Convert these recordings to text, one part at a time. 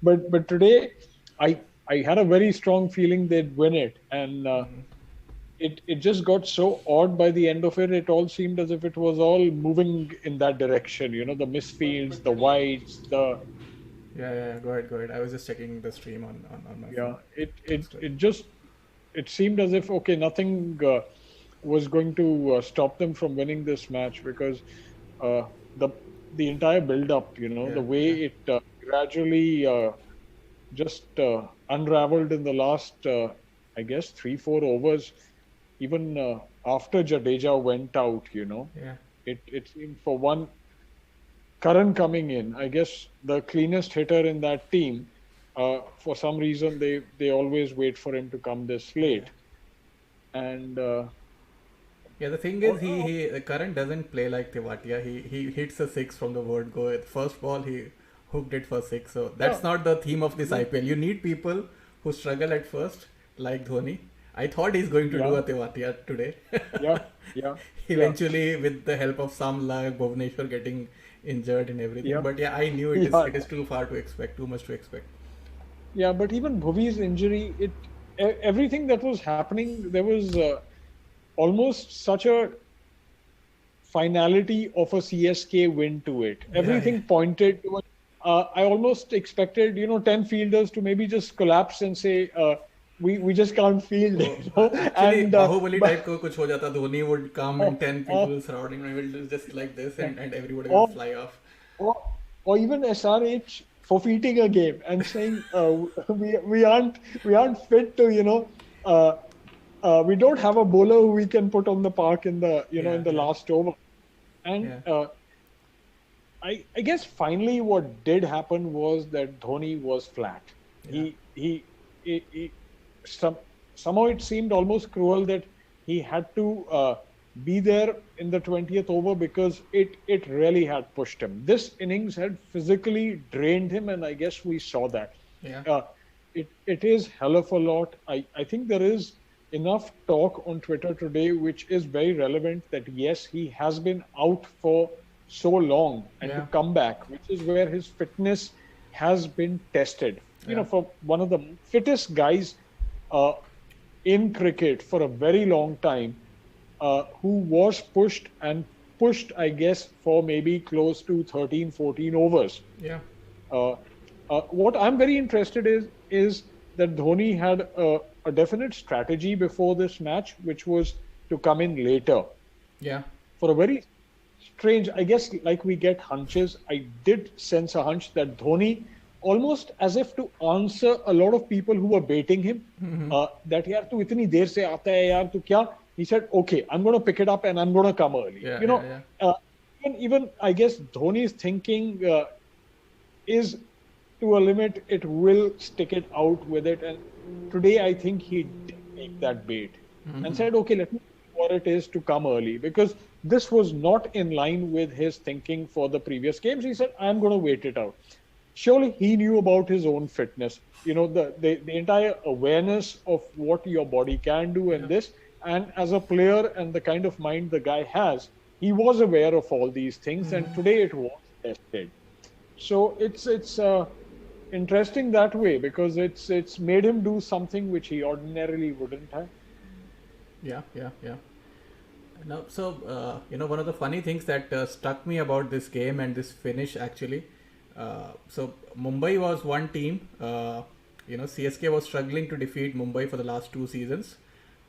but today, I I had a very strong feeling they'd win it, and it just got so odd by the end of it. It all seemed as if it was all moving in that direction. The misfields, the wides, the Yeah. Go ahead. I was just checking the stream on my phone. yeah. It That's it good. it just it seemed as if okay, nothing was going to stop them from winning this match because uh, the the entire build up, the Yeah, way yeah, it gradually just unraveled in the last, I guess, 3-4 overs. Even after Jadeja went out, yeah. it seemed for one Karan coming in, I guess the cleanest hitter in that team. For some reason, they always wait for him to come this Yeah. late, and Yeah, the thing is, oh, Karan doesn't play like Tewatia. He hits a six from the word go. The first ball he hooked it for six. So yeah, that's not the theme of this yeah, IPL. You need people who struggle at first, like Dhoni. I thought he's going to do yeah, a Tewatia today. yeah, yeah, yeah, Eventually, with the help of some luck, Bhuvneshwar getting injured and everything. yeah, But yeah, I knew yeah, it is too far to expect, too much to expect. yeah. But even Bhuvi's injury, everything that was happening, there was almost such a finality of a CSK win to it. Yeah, yeah. Everything pointed to it. I almost expected, 10 fielders to maybe just collapse and say, we just can't field, Oh, actually, and Bahubali but type को कुछ हो जाता. Dhoni would come or, and 10 or, people surrounding him will do just like this, and everybody will or, fly off. or, or even SRH forfeiting a game and saying, we aren't fit to, uh, we don't have a bowler who we can put on the park in the, Yeah, in the yeah, last over. And yeah, I guess finally what did happen was that Dhoni was flat. yeah, He some somehow it seemed almost cruel that he had to be there in the 20th over because it really had pushed him. This innings had physically drained him, and I guess we saw that. yeah. Uh, it is hell of a lot. I think there is enough talk on Twitter today, which is very relevant. That yes, he has been out for so long, and to Yeah, come back, which is where his fitness has been tested. yeah. For one of the fittest guys uh, in cricket for a very long time, who was pushed, I guess, for maybe close to 13, 14 overs. Yeah, Uh, what I'm very interested is that Dhoni had a definite strategy before this match, which was to come in later yeah. for a very strange. I guess like we get hunches. I did sense a hunch that Dhoni, almost as if to answer a lot of people who were baiting him, that yaar tu itni der se aata hai yaar tu kya? He said, okay, I'm going to pick it up and I'm going to come early. Yeah, yeah, yeah. Uh, even I guess Dhoni's thinking is to a limit, it will stick it out with it. And today, I think he did take that bait and said, okay, let me see what it is to come early because this was not in line with his thinking for the previous games. He said, I'm going to wait it out. Surely he knew about his own fitness, the entire awareness of what your body can do and Yeah. this. And as a player and the kind of mind the guy has, he was aware of all these things. And today it was tested. So it's interesting that way because it's made him do something which he ordinarily wouldn't have. Yeah, yeah, yeah. Now, so one of the funny things that struck me about this game and this finish actually. So Mumbai was one team. CSK was struggling to defeat Mumbai for the last two seasons,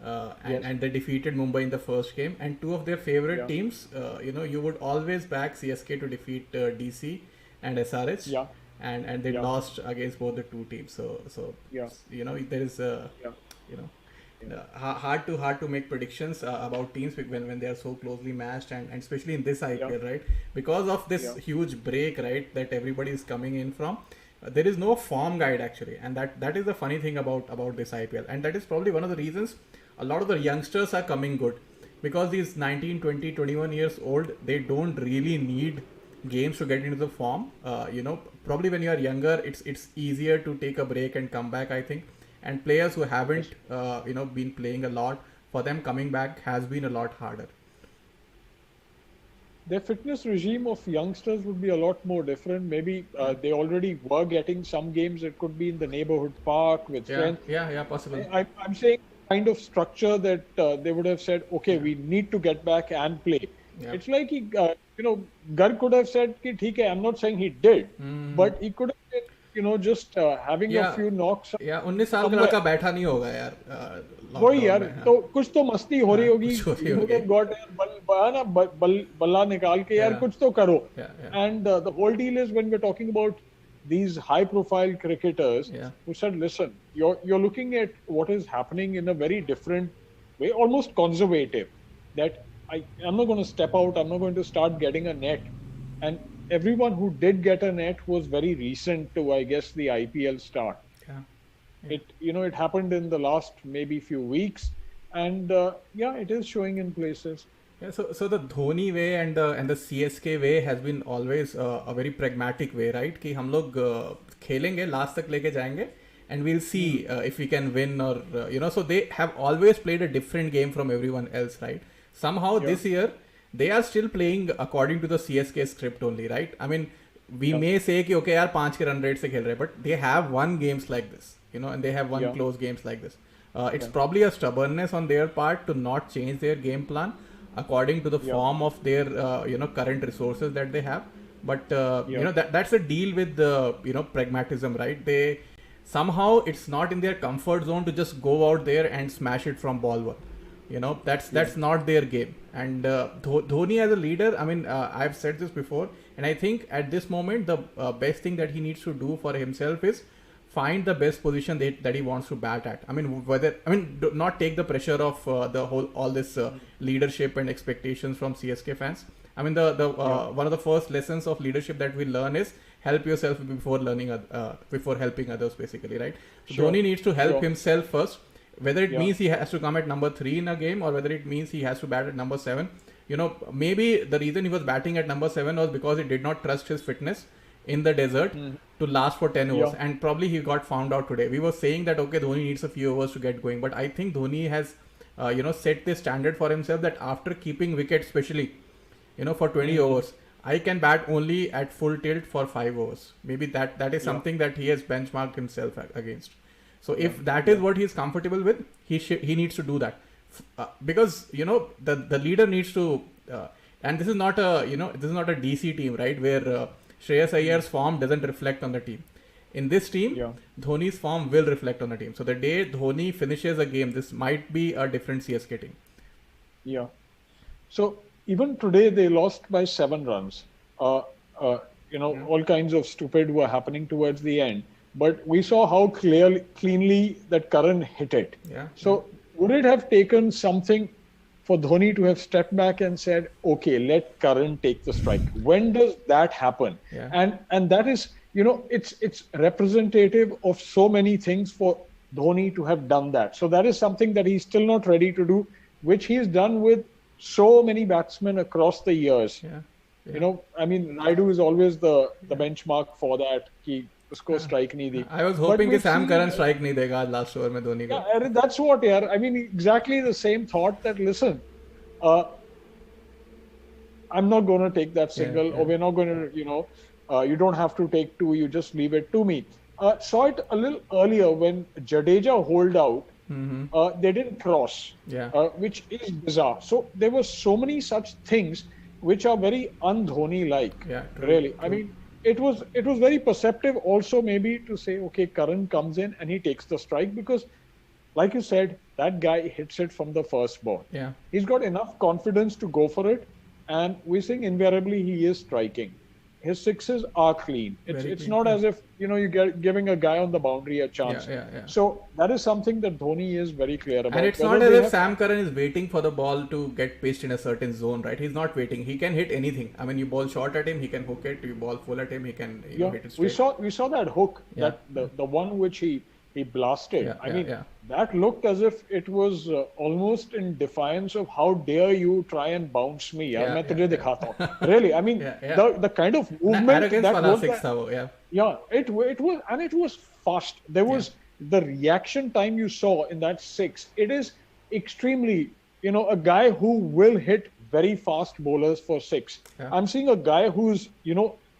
Yes. and they defeated Mumbai in the first game. And two of their favorite Yeah. teams, you would always back CSK to defeat DC and SRH, Yeah. and they Yeah. lost against both the two teams. So Yeah. there is Yeah. you know Yeah. hard to make predictions about teams when they are so closely matched, and especially in this Yeah. IPL, right? Because of this Yeah. huge break, right, that everybody is coming in from. There is no form guide actually, and that is the funny thing about this IPL, and that is probably one of the reasons a lot of the youngsters are coming good, because these 19, 20, 21 years old, they don't really need games to get into the form. Probably when you are younger, it's easier to take a break and come back, I think. And players who Yes. haven't been playing a lot, for them coming back has been a lot harder. their fitness regime of youngsters would be a lot more different. Maybe they already were getting some games. It could be in the neighborhood park with Yeah, friends. yeah, possible. I'm saying kind of structure that they would have said, okay, Yeah, we need to get back and play. yeah. It's like Garg could have said, "Ki, theek hai." I'm not saying he did, but he could have been, just having a या few knocks या 19 साल का somewhere. लड़का बैठा नहीं होगा यार वही लॉकडाउन यार, में. हाँ, तो कुछ तो मस्ती हो रही हाँ, होगी. कुछ हो रही You would होगी. have got यार बल्ला निकाल के यार Yeah, कुछ तो करो. yeah. And the whole deal is when we're talking about these high-profile cricketers Yeah. who said, "Listen, you're looking at what is happening in a very different way, almost conservative. That I'm not going to step out. I'm not going to start getting a net." And everyone who did get a net was very recent to, I guess, the IPL start. Yeah. It happened in the last maybe few weeks, and it is showing in places. Yeah, so the Dhoni way and the CSK way has been always a very pragmatic way, right? कि हम लोग खेलेंगे last तक लेके जाएंगे and we'll see if we can win or so they have always played a different game from everyone else, right? Somehow this year they are still playing according to the CSK script only, right? I mean, we may say कि okay यार 5 के run rate से खेल रहे हैं, but they have won games like this, and they have won close games like this. It's probably a stubbornness on their part to not change their game plan according to the form of their current resources that they have, but that's a deal with the pragmatism, right? They somehow it's not in their comfort zone to just go out there and smash it from ball one. That's not their game. And Dhoni as a leader, I mean, I've said this before, and I think at this moment the best thing that he needs to do for himself is find the best position that he wants to bat at. I mean, do not take the pressure of all this leadership and expectations from CSK fans. I mean, the one of the first lessons of leadership that we learn is help yourself before helping others, basically, right? So Dhoni needs to help himself first, whether it means he has to come at number 3 in a game or whether it means he has to bat at number 7. Maybe the reason he was batting at number 7 was because he did not trust his fitness in the desert to last for 10 overs, and probably he got found out today. We were saying that okay, Dhoni needs a few overs to get going, but I think Dhoni has set the standard for himself that after keeping wicket, especially for 20 overs, I can bat only at full tilt for 5 overs. Maybe that is something that he has benchmarked himself against. So if that is what he is comfortable with, he needs to do that, because the leader needs to and this is not a DC team, right, where Shreyas Iyengar's form doesn't reflect on the team. In this team, Dhoni's form will reflect on the team. So the day Dhoni finishes a game, this might be a different CSK team. Yeah. So even today they lost by 7 runs. All kinds of stupid were happening towards the end, but we saw how cleanly that Karan hit it. Yeah. So would it have taken something for Dhoni to have stepped back and said, okay, let Karan take the strike? When does that happen? Yeah. And that is, it's representative of so many things for Dhoni to have done that. So that is something that he's still not ready to do, which he's done with so many batsmen across the years. Yeah. I mean, Raidu is always the benchmark for that. उसको strike नहीं दी. I was hoping कि Sam Curran strike नहीं देगा आज last over में धोनी को. Yeah, that's what, यार. I mean, exactly the same thought that, listen, I'm not going to take that single, or we're not going to, you don't have to take 2, you just leave it to me. Saw it a little earlier when Jadeja holed out, they didn't cross, which is bizarre. So there were so many such things which are very un-Dhoni-like, really. True. I mean, it was very perceptive also maybe to say, okay, Karan comes in and he takes the strike, because like you said, that guy hits it from the first ball. Yeah. He's got enough confidence to go for it, and we're seeing invariably he is striking. His sixes are clean. It's clean. Not as if you're giving a guy on the boundary a chance. Yeah. So that is something that Dhoni is very clear about. And it's not as if Sam Curran is waiting for the ball to get pitched in a certain zone, right? He's not waiting. He can hit anything. I mean, you ball short at him, he can hook it. You ball full at him, he can hit it straight. We saw that hook, that the one which he blasted. I mean, that looked as if it was almost in defiance of how dare you try and bounce me. मैं तुझे दिखाता हूँ. Really, I mean, the kind of movement that was. It was, and it was fast. There was the reaction time you saw in that 6. It is extremely, a guy who will hit very fast bowlers for 6. Yeah. I'm seeing a guy whose,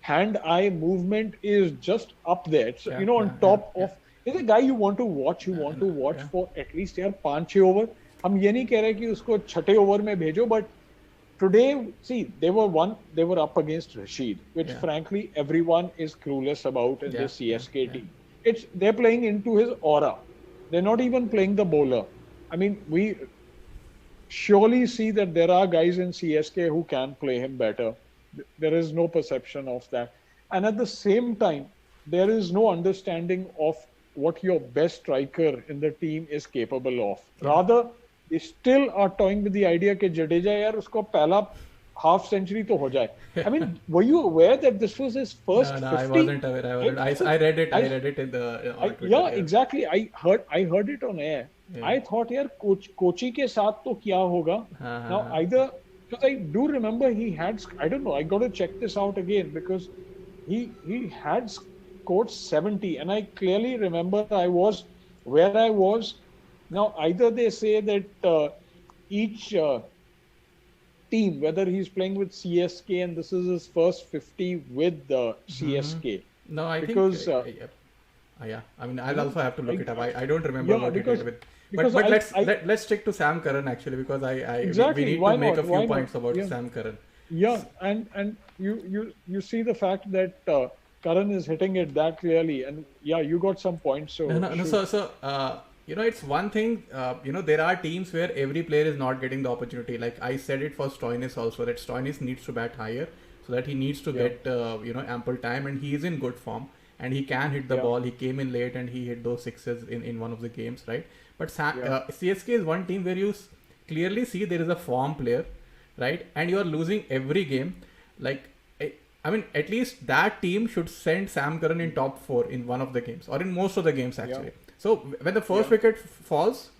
hand-eye movement is just up there. So, Yeah. on Yeah. Yeah. top Yeah. of, is a guy you want to watch. You want to watch Yeah. for at least यार 5-6 over. हम ये नहीं कह रहे कि उसको छठे over में भेजो, but today, see, they were up against Rashid, which Yeah. frankly everyone is clueless about in Yeah. this CSK Yeah. team. They're playing into his aura. They're not even playing the bowler. I mean, we surely see that there are guys in CSK who can play him better. There is no perception of that. And at the same time, there is no understanding of what your best striker in the team is capable of. Rather, they still are toying with the idea that Jadeja yaar usko pehla half century to ho jaye. I mean, were you aware that this was his first No, 50? I wasn't aware. I read it. I read it in the on Twitter. Yeah, exactly. I heard it on air. Yeah. I thought, yaar, Kochi ke saath to kya hoga? Now, either because I do remember he had, I don't know, I got to check this out again because he had scored 70, and I clearly remember I was where I was. Now, either they say that each team, whether he's playing with CSK and this is his first 50 with the CSK. No, I because, think. Yeah, I mean, I'll also have to look it up. I don't remember what he did with. But let's stick to Sam Curran actually, because exactly, we need why to make not? a few points about Sam Curran. Yeah, and you see the fact that Curran is hitting it that clearly, and yeah, you got some points. So it's one thing. There are teams where every player is not getting the opportunity. Like I said it for Stoinis also, that Stoinis needs to bat higher so that he needs to get ample time, and he is in good form and he can hit the ball. He came in late and he hit those sixes in one of the games, right? But CSK is one team where you clearly see there is a form player, right? And you are losing every game. Like, I mean, at least that team should send Sam Curran in top 4 in one of the games, or in most of the games actually. Yeah. So when the first wicket falls,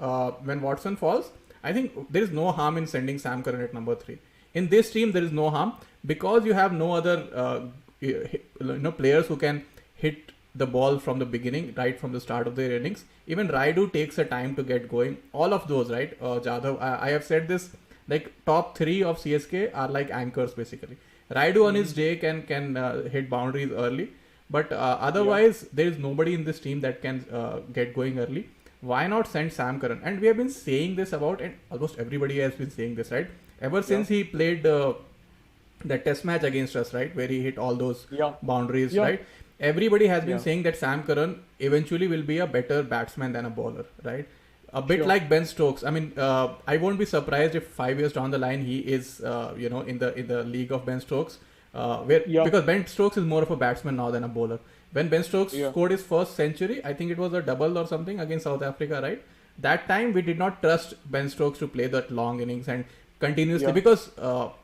when Watson falls, I think there is no harm in sending Sam Curran at number 3. In this team, there is no harm because you have no other players who can hit the ball from the beginning, right from the start of their innings. Even Raidu takes a time to get going. All of those, right? Jadhav, I have said this, like top 3 of CSK are like anchors basically. Raidu on his day can hit boundaries early, but otherwise there is nobody in this team that can get going early. Why not send Sam Curran? And we have been saying this about, and almost everybody has been saying this, right? Ever since he played that test match against us, right? Where he hit all those boundaries, right? Everybody has been saying that Sam Curran eventually will be a better batsman than a bowler, right? A bit like Ben Stokes. I mean, I won't be surprised if 5 years down the line he is, in the league of Ben Stokes, because Ben Stokes is more of a batsman now than a bowler. When Ben Stokes scored his first century, I think it was a double or something against South Africa, right? That time we did not trust Ben Stokes to play that long innings and continuously because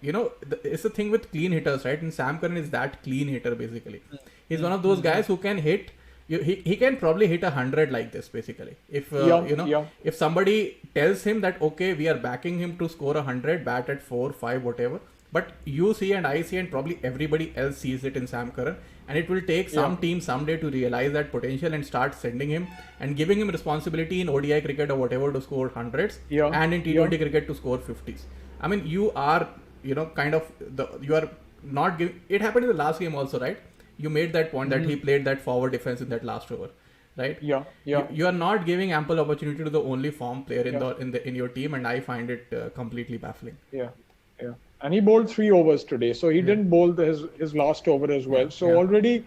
it's the thing with clean hitters, right? And Sam Curran is that clean hitter basically. He's one of those guys who can hit. He can probably hit 100 like this basically. If if somebody tells him that okay, we are backing him to score 100, bat at 4, 5, whatever. But you see and I see and probably everybody else sees it in Sam Curran, and it will take some team someday to realize that potential and start sending him and giving him responsibility in ODI cricket or whatever to score hundreds and in T20 cricket to score 50s. I mean, you are you are not giving. It happened in the last game also, right? You made that point that he played that forward defense in that last over, right? You are not giving ample opportunity to the only form player in your team, and I find it completely baffling. And he bowled 3 overs today, so he didn't bowl his last over as well. So already,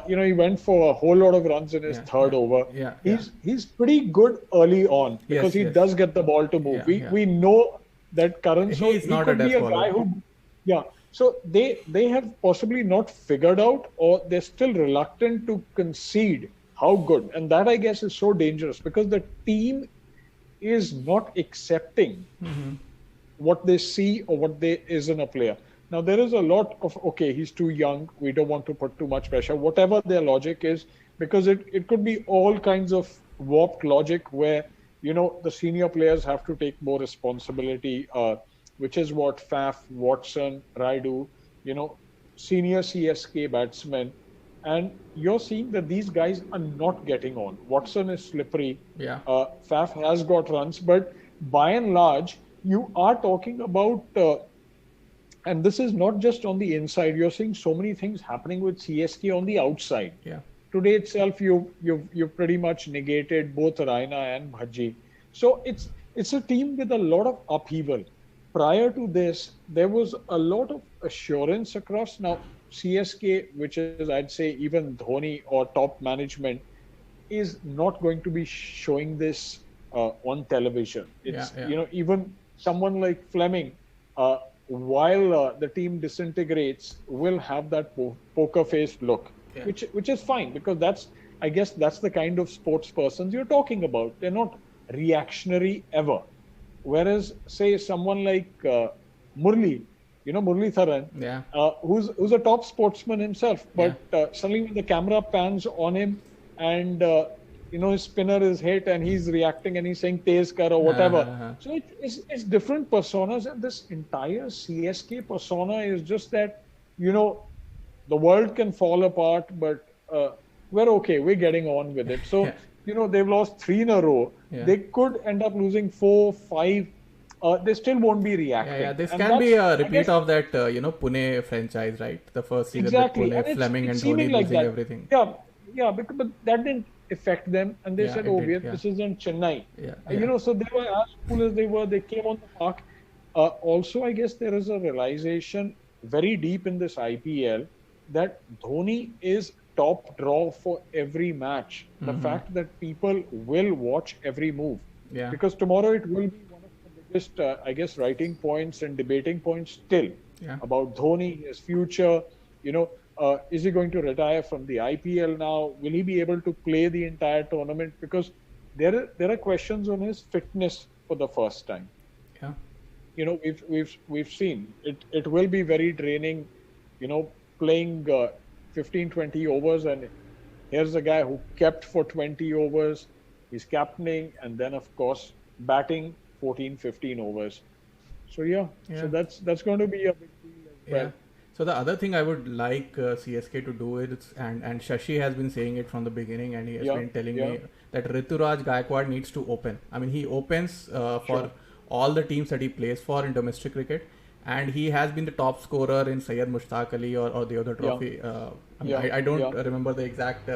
he went for a whole lot of runs in his third over. He's pretty good early on because he does get the ball to move. We know that Curran, so he could be a guy who, So they have possibly not figured out, or they're still reluctant to concede how good. And that, I guess, is so dangerous because the team is not accepting what they see or what is in a player. Now, there is a lot of, okay, he's too young, we don't want to put too much pressure, whatever their logic is, because it could be all kinds of warped logic where, the senior players have to take more responsibility, which is what Faf, Watson, Raidu, senior CSK batsmen. And you're seeing that these guys are not getting on. Watson is slippery. Faf has got runs, but by and large, you are talking about And this is not just on the inside. You're seeing so many things happening with CSK on the outside. Yeah. Today itself, you've pretty much negated both Raina and Bhaji. So it's a team with a lot of upheaval. Prior to this, there was a lot of assurance across. Now, CSK, which is I'd say even Dhoni or top management, is not going to be showing this on television. Yeah. It's Yeah. even someone like Fleming, uh, while the team disintegrates, will have that poker faced look, Yeah. which is fine because I guess that's the kind of sports persons you're talking about. They're not reactionary ever. Whereas, say someone like Murli, Muralitharan, Yeah. who's a top sportsman himself, Yeah. but suddenly when the camera pans on him and his spinner is hit and he's reacting and he's saying Tez kar or whatever. So it's different personas, and this entire CSK persona is just that the world can fall apart, but we're okay. We're getting on with it. So they've lost 3 in a row. Yeah. They could end up losing 4, 5. They still won't be reacting. Yeah, this And can be a I repeat guess, of that, Pune franchise, right? The first season exactly. with Pune, And Fleming and it's Dhoni seeming like losing that. everything. Yeah, but that didn't affect them. And they Yeah, said, it oh, did, yeah. this isn't Chennai. Yeah. So they were as cool as they were. They came on the park. Also, I guess there is a realization very deep in this IPL that Dhoni is top draw for every match. The fact that people will watch every move. Yeah. Because tomorrow it will be one of the biggest, I guess, writing points and debating points still about Dhoni, his future. Is he going to retire from the IPL now? Will he be able to play the entire tournament? Because there are questions on his fitness for the first time. Yeah. We've seen it. It will be very draining. Playing 15, 20 overs, and here's a guy who kept for 20 overs. He's captaining, and then of course batting 14, 15 overs. So so that's going to be a big deal as well. Yeah. So the other thing I would like CSK to do is, and Shashi has been saying it from the beginning, and he has been telling me that Rituraj Gaikwad needs to open. I mean, he opens for all the teams that he plays for in domestic cricket, and he has been the top scorer in Syed Mushtaq Ali or the other trophy. I don't remember the exact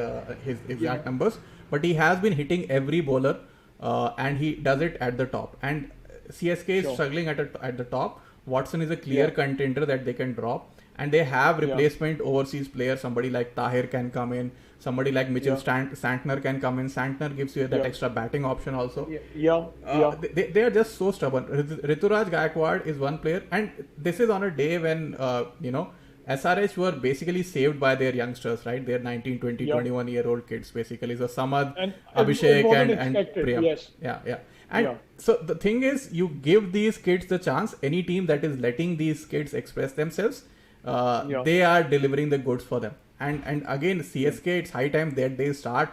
his exact numbers, but he has been hitting every bowler, and he does it at the top. And CSK is struggling at the top. Watson is a clear contender that they can drop, and they have replacement overseas players. Somebody like Tahir can come in. Somebody like Mitchell Santner can come in. Santner gives you that extra batting option also. They are just so stubborn. Rituraj Gaikwad is one player, and this is on a day when SRH were basically saved by their youngsters, right? Their 19, 20, 21-year-old kids basically. So Samad, and Abhishek and Priyam. Yes. And so the thing is, you give these kids the chance. Any team that is letting these kids express themselves, they are delivering the goods for them. And again, CSK, it's high time that they start.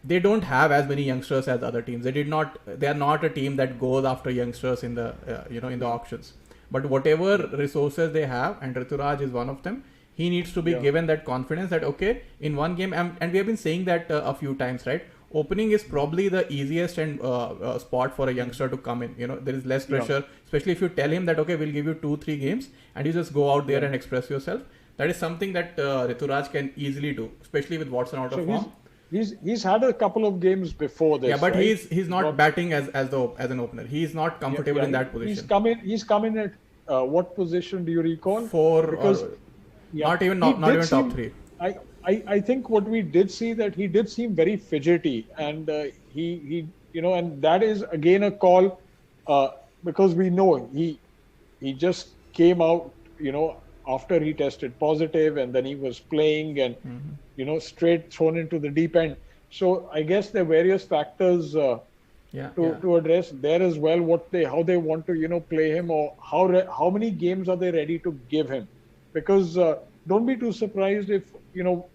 They don't have as many youngsters as other teams. They are not a team that goes after youngsters in the in the auctions. But whatever resources they have, and Rituraj is one of them, he needs to be given that confidence that okay, in one game, and we have been saying that a few times, right? Opening is probably the easiest and spot for a youngster to come in. There is less pressure, especially if you tell him that okay, we'll give you 2-3 games, and you just go out there and express yourself. That is something that Rituraj can easily do, especially with Watson out of form. He's had a couple of games before this. Yeah, but right? he's not batting as an opener. He's not comfortable in that position. He's come in at what position do you recall? 4, because not even top 3. I think what we did see that he did seem very fidgety, and he and that is again a call because we know he just came out after he tested positive, and then he was playing and straight thrown into the deep end. So I guess there are various factors to address there as well. How they want to play him, or how many games are they ready to give him? Because don't be too surprised if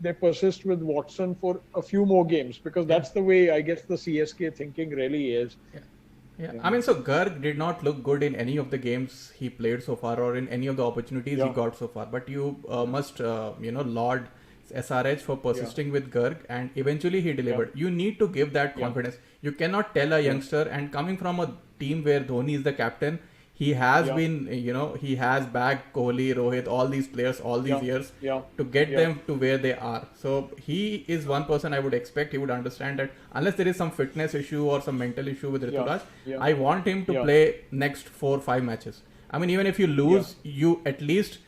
they persist with Watson for a few more games, because that's the way I guess the CSK thinking really is. I mean, so Garg did not look good in any of the games he played so far, or in any of the opportunities he got so far. But you must laud SRH for persisting with Garg, and eventually he delivered. You need to give that confidence. You cannot tell a youngster, and coming from a team where Dhoni is the captain, he has Yeah. been, he has backed Kohli, Rohit, all these players all these Yeah. years Yeah. to get Yeah. them to where they are. So he is one person I would expect he would understand that unless there is some fitness issue or some mental issue with Yeah. Rituraj, Yeah. I want him to Yeah. play next 4-5 matches. I mean, even if you Yeah. lose, you at least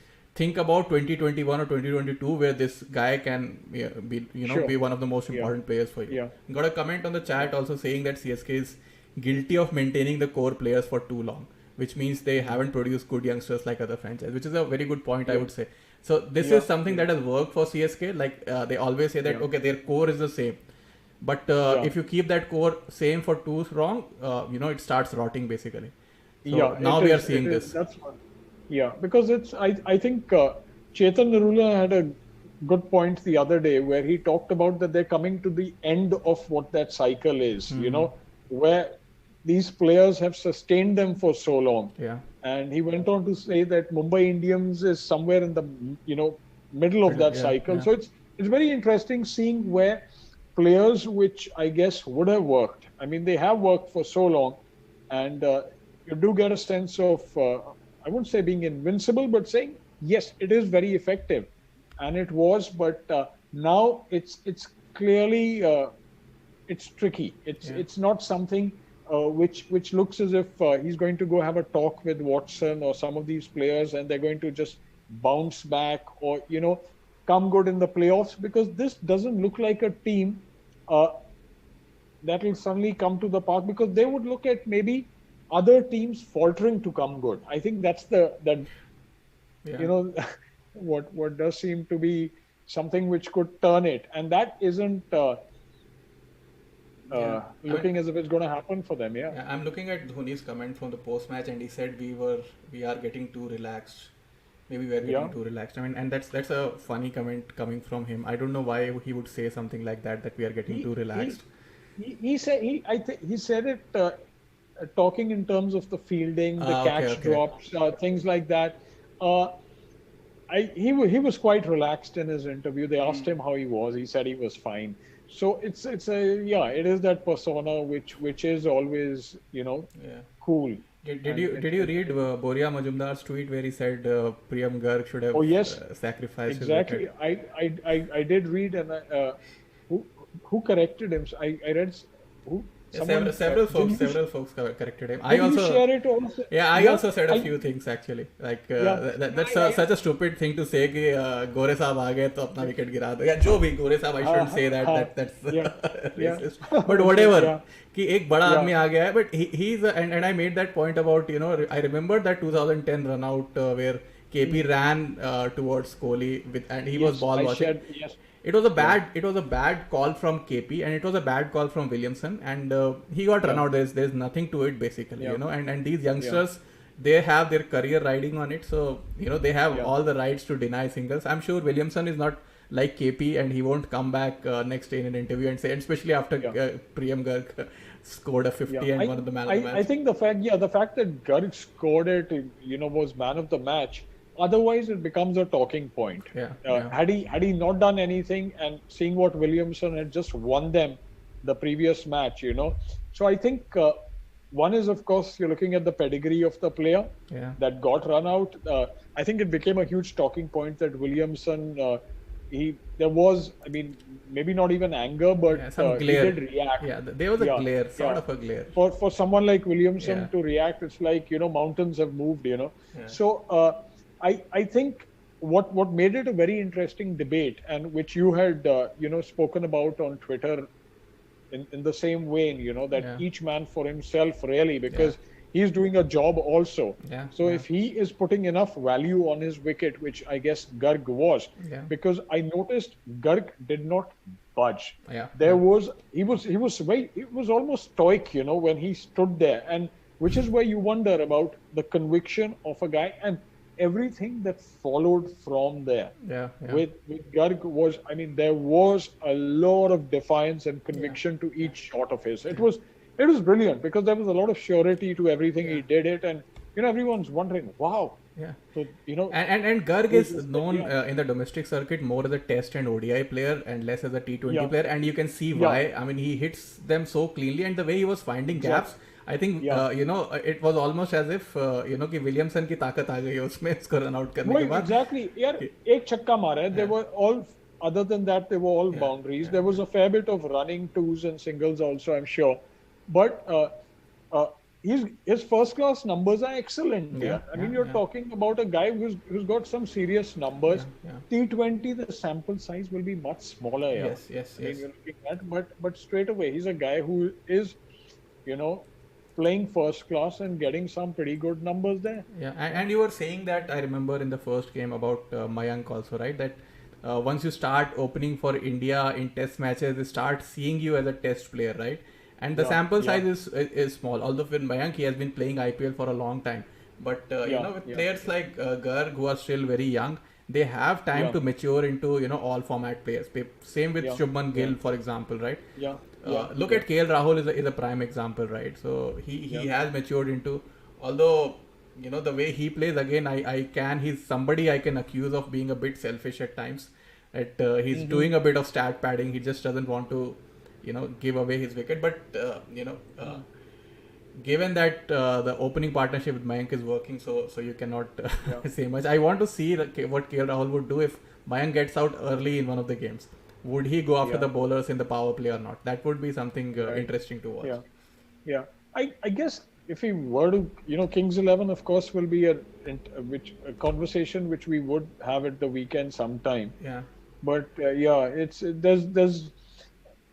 think about 2021 or 2022 where this guy can be, Sure. be one of the most Yeah. important players for you. Yeah. Got a comment on the chat also saying that CSK is guilty of maintaining the core players for too long, which means they haven't produced good youngsters like other franchises, which is a very good point, I would say. So this is something that has worked for CSK. Like they always say that, okay, their core is the same. But if you keep that core same for too long, it starts rotting basically. So now we are seeing this. That's what, because I think Chetan Narula had a good point the other day where he talked about that they're coming to the end of what that cycle is, where these players have sustained them for so long. Yeah. And he went on to say that Mumbai Indians is somewhere in the middle of that cycle. Yeah. So it's very interesting seeing where players which I guess would have worked. I mean, they have worked for so long, and you do get a sense of I wouldn't say being invincible, but saying yes, it is very effective, and it was. But now it's clearly it's tricky. It's not something which looks as if he's going to go have a talk with Watson or some of these players and they're going to just bounce back or come good in the playoffs, because this doesn't look like a team that will suddenly come to the park, because they would look at maybe other teams faltering to come good. I think that's what does seem to be something which could turn it, and that isn't looking as if it's going to happen for them. Yeah. I'm looking at Dhoni's comment from the post match, and he said we are getting too relaxed. Maybe we are getting too relaxed. I mean, and that's a funny comment coming from him. I don't know why he would say something like that we are getting too relaxed. He said he said it talking in terms of the fielding, the catch drops, things like that. He was quite relaxed in his interview. They asked him how he was. He said he was fine. So it is that persona which is always cool. Did you read Boria Majumdar's tweet where he said Priyam Garg should have sacrificed exactly. his wicket? I did read, and who corrected him? I read who. Several folks corrected him. I also share it also. Yeah, I also said a few things actually. Like that's such a stupid thing to say कि गोरे साहब आ गए तो अपना wicket गिरा दो. Yeah, जो भी गोरे साहब, I shouldn't say that's racist. But whatever. कि एक बड़ा आदमी आ गया है, but he's and I made that point about I remember that 2010 run out where KP ran towards Kohli and he was ball watching. It was a bad call from KP and it was a bad call from Williamson, and he got run out. There's nothing to it basically, and these youngsters, they have their career riding on it, so they have all the rights to deny singles. I'm sure Williamson is not like KP and he won't come back next day in an interview and say, and especially after Priyam Garg scored a 50 and one of the man of the match. I think the fact that Garg scored it, was man of the match. Otherwise, it becomes a talking point. Had he not done anything, and seeing what Williamson had just won them the previous match, So I think one is, of course, you're looking at the pedigree of the player that got run out. I think it became a huge talking point that Williamson, there was, I mean, maybe not even anger, but some glare. He did react. Yeah, there was a glare, sort of a glare. For someone like Williamson to react, it's like, mountains have moved, So I think what made it a very interesting debate, and which you had spoken about on Twitter in the same vein, that each man for himself really, because he's doing a job also. If he is putting enough value on his wicket, which I guess Garg was, because I noticed Garg did not budge. He was almost stoic, when he stood there, and which is where you wonder about the conviction of a guy and everything that followed from there. With Garg was, I mean, there was a lot of defiance and conviction to each shot of his. It was brilliant, because there was a lot of surety to everything he did it, and everyone's wondering, wow. So and Garg is known in the domestic circuit more as a Test and ODI player and less as a T20 player, and you can see why. I mean, he hits them so cleanly, and the way he was finding gaps. I think it was almost as if कि Williamson की ताकत आ गई है उसमें इसको run out करने के बाद. Exactly. यार एक छक्का मारा है. They were all, other than that, they were all boundaries. There was a fair bit of running twos and singles also, I'm sure. But his first class numbers are excellent. I mean, you're talking about a guy who's got some serious numbers. T20, the sample size will be much smaller. Yes. I mean, you're looking at, but straight away, he's a guy who is, playing first class and getting some pretty good numbers there. Yeah, and you were saying that, I remember in the first game about Mayank also, right? That once you start opening for India in test matches, they start seeing you as a test player, right? And the sample size is small. Although with Mayank, he has been playing IPL for a long time. But with players like Garg, who are still very young, they have time to mature into all format players. Same with Shubman Gill, for example, right? Look at KL Rahul is a prime example, right? So he has matured into, although the way he plays, again, he's somebody I can accuse of being a bit selfish at times. He's doing a bit of stat padding. He just doesn't want to give away his wicket. But given that the opening partnership with Mayank is working, so you cannot say much. I want to see what KL Rahul would do if Mayank gets out early in one of the games. Would he go after the bowlers in the power play or not? That would be something interesting to watch. I guess if he were to, Kings 11, of course, will be a conversation which we would have at the weekend sometime. But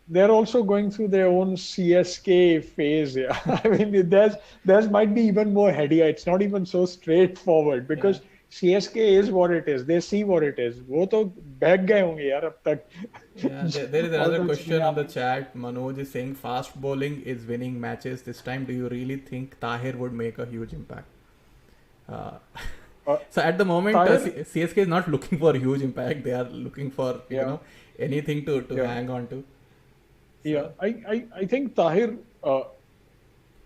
they're also going through their own CSK phase. I mean, theirs might be even more headier. It's not even so straightforward because CSK is what it is. They see what it is. वो तो बहक गए होंगे यार अब तक. There is another question on the chat. Manoj is saying fast bowling is winning matches this time. Do you really think Tahir would make a huge impact? So at the moment, CSK is not looking for a huge impact. They are looking for anything to hang on to. I think Tahir,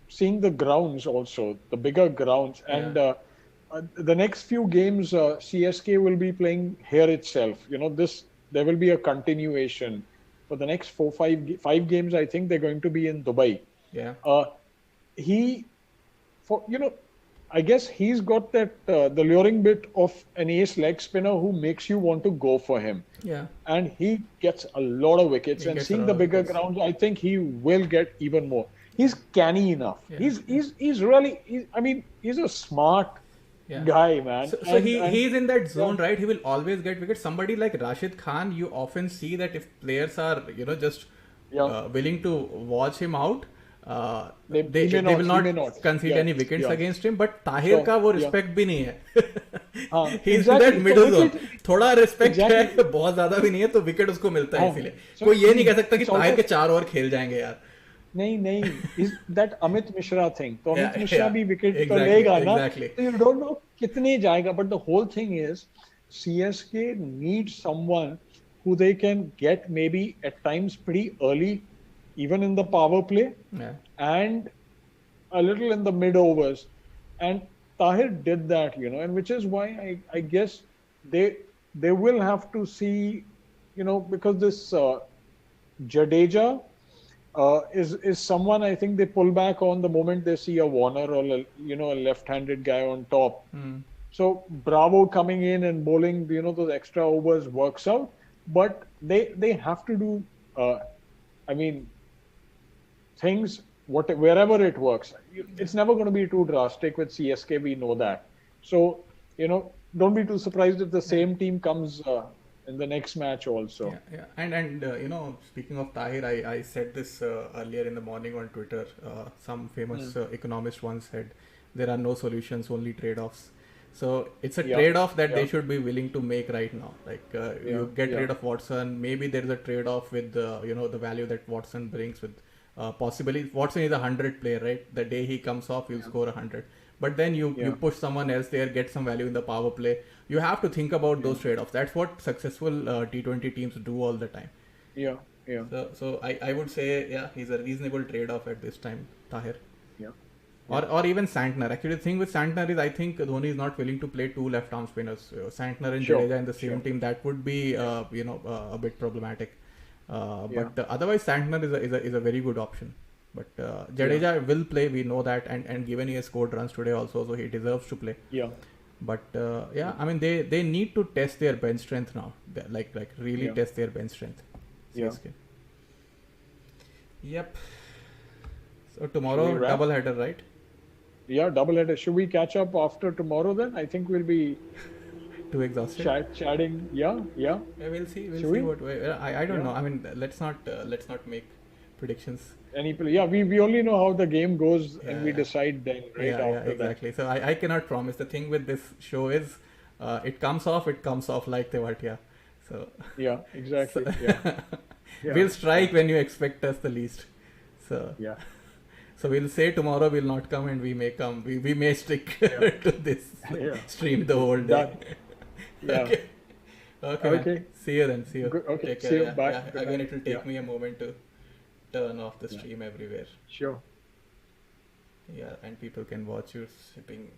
seeing the grounds also, the bigger grounds, and the next few games, CSK will be playing here itself. There will be a continuation for the next 5 games. I think they're going to be in Dubai. I guess he's got that the luring bit of an ace leg spinner who makes you want to go for him. And he gets a lot of wickets. And seeing the bigger grounds, I think he will get even more. He's canny enough. He's really. He's a smart guy, man. So he's in that zone, right? He will always get wickets. Somebody like Rashid Khan, you often see that if players are just willing to watch him out, they will not concede any wickets against him. But Tahir का वो respect भी नहीं है. He's in that middle zone. थोड़ा respect है, बहुत ज़्यादा भी नहीं है, तो wicket उसको मिलता है इसीलिए. कोई ये नहीं कह सकता कि ताहिर के 4 ओवर खेल जाएंगे यार. नहीं, is that Amit Mishra thing. तो Amit Mishra भी wicket तो लेगा ना. So you don't know कितने जाएगा. But the whole thing is CSK needs someone who they can get maybe at times pretty early, even in the power play, and a little in the mid overs. And Tahir did that, and which is why I guess they will have to see, because this Jadeja is someone I think they pull back on the moment they see a Warner or a left-handed guy on top. So Bravo coming in and bowling, those extra overs works out, but they have to do, things wherever it works. It's never going to be too drastic with CSK. We know that. So don't be too surprised if the same team comes in the next match also. And speaking of Tahir, I said this earlier in the morning on Twitter. Some famous economist once said there are no solutions, only trade-offs. So it's a trade-off that they should be willing to make right now. Like you get rid of Watson, maybe there is a trade-off with the value that Watson brings with possibly Watson is a 100 player, right? The day he comes off, he'll score 100. But then you push someone else there, get some value in the power play. You have to think about those trade-offs. That's what successful T20 teams do all the time. So I would say, he's a reasonable trade-off at this time, Tahir. Or even Santner. Actually, the thing with Santner is I think Dhoni is not willing to play 2 left-arm spinners. Santner and Jadeja in the same team, that would be a bit problematic. But otherwise, Santner is a very good option. But Jadeja will play, we know that, and given he has scored runs today also, so he deserves to play. Yeah. But I mean they need to test their bench strength now. Like really test their bench strength. CSK. Yep. So tomorrow double header, right? Yeah, double header. Should we catch up after tomorrow then? I think we'll be too exhausted. Chatting. Yeah. We'll see. We'll see what way. I don't know. I mean, let's not make predictions. We only know how the game goes and we decide then after exactly. So I cannot promise. The thing with this show is it comes off like Tewatia. So yeah, exactly. We'll strike when you expect us the least. So so we'll say tomorrow we'll not come and we may come. We may stick to this stream the whole day. Okay. See you then. See you. Good. Okay. Take care. See you. Bye. Again, it will take me a moment to turn off the stream everywhere. Sure. Yeah, and people can watch you sipping